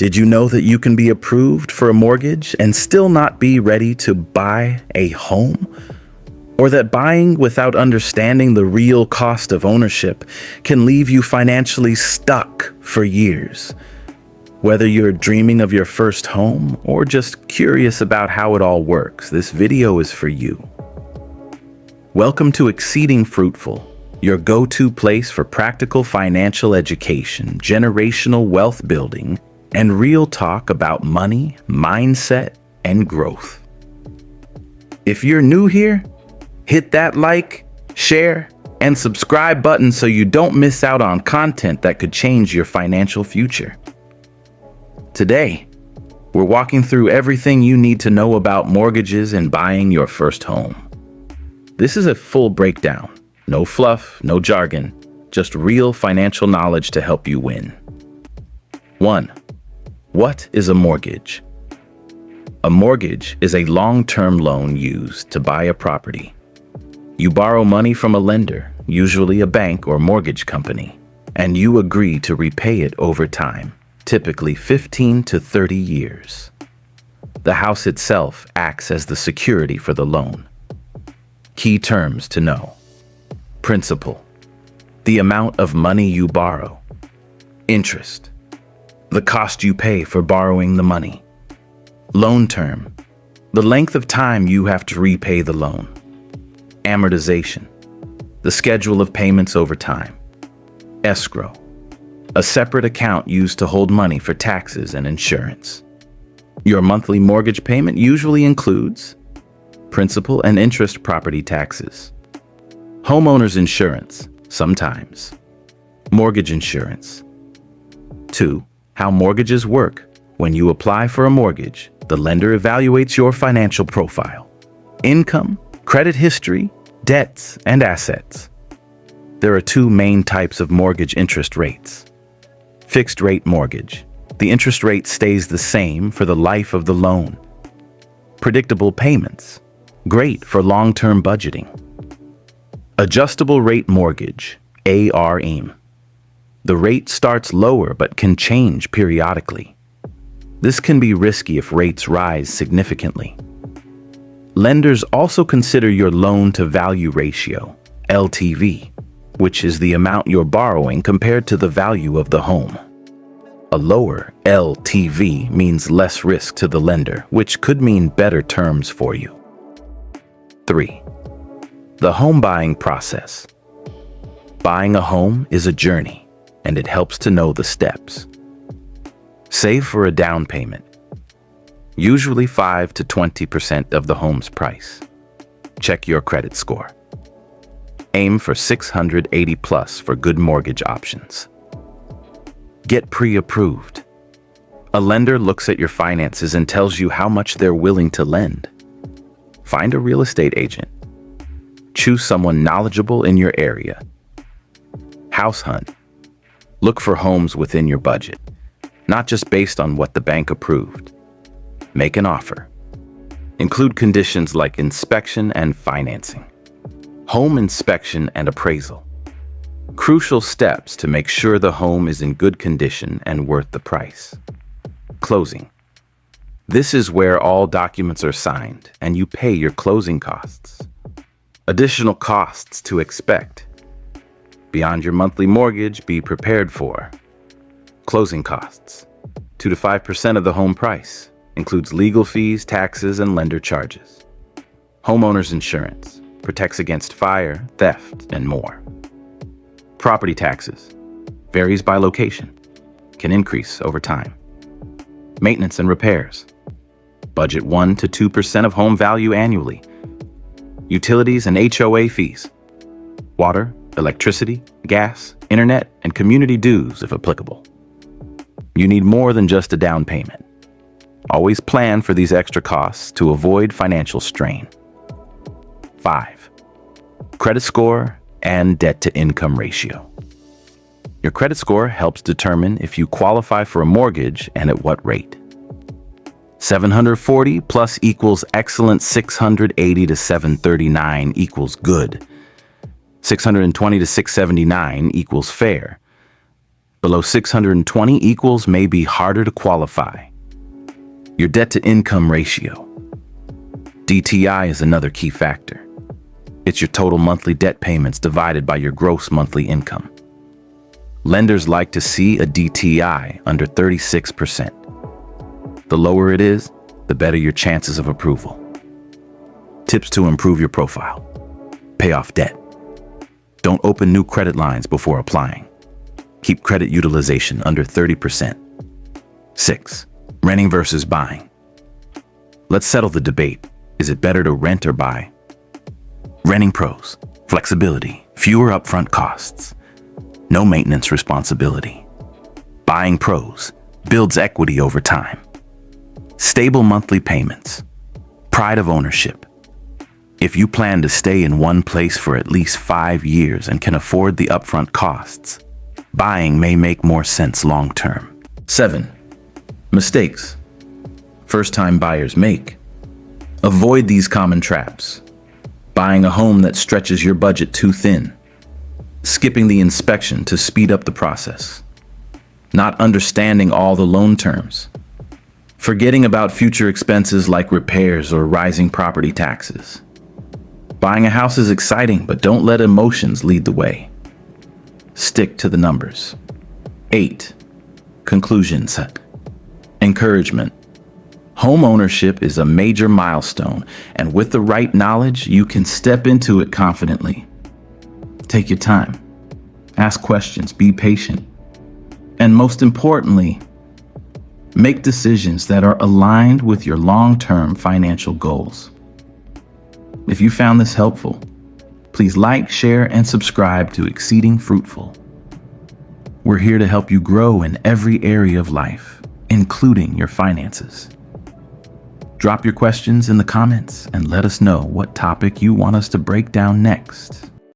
Did you know that you can be approved for a mortgage and still not be ready to buy a home? Or that buying without understanding the real cost of ownership can leave you financially stuck for years? Whether you're dreaming of your first home or just curious about how it all works, this video is for you. Welcome to Exceeding Fruitful, your go-to place for practical financial education, generational wealth building, and real talk about money, mindset, and growth. If you're new here, hit that like, share, and subscribe button so you don't miss out on content that could change your financial future. Today, we're walking through everything you need to know about mortgages and buying your first home. This is a full breakdown. No fluff, no jargon, just real financial knowledge to help you win. 1. What is a mortgage? A mortgage is a long-term loan used to buy a property. You borrow money from a lender, usually a bank or mortgage company, and you agree to repay it over time, typically 15 to 30 years. The house itself acts as the security for the loan. Key terms to know. Principal, the amount of money you borrow. Interest, the cost you pay for borrowing the money. Loan term, the length of time you have to repay the loan. Amortization, the schedule of payments over time. Escrow, a separate account used to hold money for taxes and insurance. Your monthly mortgage payment usually includes principal and interest property taxes. Homeowner's insurance, sometimes. Mortgage insurance. 2. How mortgages work. When you apply for a mortgage, the lender evaluates your financial profile, income, credit history, debts, and assets. There are two main types of mortgage interest rates. Fixed rate mortgage. The interest rate stays the same for the life of the loan. Predictable payments. Great for long-term budgeting. Adjustable rate mortgage, ARM. The rate starts lower but can change periodically. This can be risky if rates rise significantly. Lenders also consider your loan-to-value ratio, LTV, which is the amount you're borrowing compared to the value of the home. A lower LTV means less risk to the lender, which could mean better terms for you. 3. The home buying process. Buying a home is a journey, and it helps to know the steps. Save for a down payment, usually 5 to 20% of the home's price. Check your credit score. Aim for 680 plus for good mortgage options. Get pre-approved. A lender looks at your finances and tells you how much they're willing to lend. Find a real estate agent. Choose someone knowledgeable in your area. House hunt. Look for homes within your budget, not just based on what the bank approved. Make an offer. Include conditions like inspection and financing. Home inspection and appraisal. Crucial steps to make sure the home is in good condition and worth the price. Closing. This is where all documents are signed and you pay your closing costs. Additional costs to expect. Beyond your monthly mortgage, be prepared for. Closing costs. 2 to 5% of the home price. Includes legal fees, taxes, and lender charges. Homeowner's insurance. Protects against fire, theft, and more. Property taxes. Varies by location. Can increase over time. Maintenance and repairs. Budget 1 to 2% of home value annually. Utilities and HOA fees. Water, electricity, gas, internet, and community dues if applicable. You need more than just a down payment. Always plan for these extra costs to avoid financial strain. 5. Credit score and debt-to-income ratio. Your credit score helps determine if you qualify for a mortgage and at what rate. 740 plus equals excellent, 680 to 739 equals good. 620 to 679 equals fair. Below 620 equals may be harder to qualify. Your debt-to-income ratio. DTI is another key factor. It's your total monthly debt payments divided by your gross monthly income. Lenders like to see a DTI under 36%. The lower it is, the better your chances of approval. Tips to improve your profile. Pay off debt. Don't open new credit lines before applying. Keep credit utilization under 30%. 6. Renting versus buying. Let's settle the debate. Is it better to rent or buy? Renting pros: flexibility, fewer upfront costs, no maintenance responsibility. Buying pros: builds equity over time, stable monthly payments, pride of ownership. If you plan to stay in one place for at least 5 years and can afford the upfront costs, buying may make more sense long term. 7. Mistakes first-time buyers make. Avoid these common traps. Buying a home that stretches your budget too thin. Skipping the inspection to speed up the process. Not understanding all the loan terms. Forgetting about future expenses like repairs or rising property taxes. Buying a house is exciting, but don't let emotions lead the way. Stick to the numbers. 8. Conclusions. Encouragement. Home ownership is a major milestone, and with the right knowledge, you can step into it confidently. Take your time. Ask questions, be patient, and most importantly, make decisions that are aligned with your long-term financial goals. If you found this helpful, please like, share, and subscribe to Exceeding Fruitful. We're here to help you grow in every area of life, including your finances. Drop your questions in the comments and let us know what topic you want us to break down next.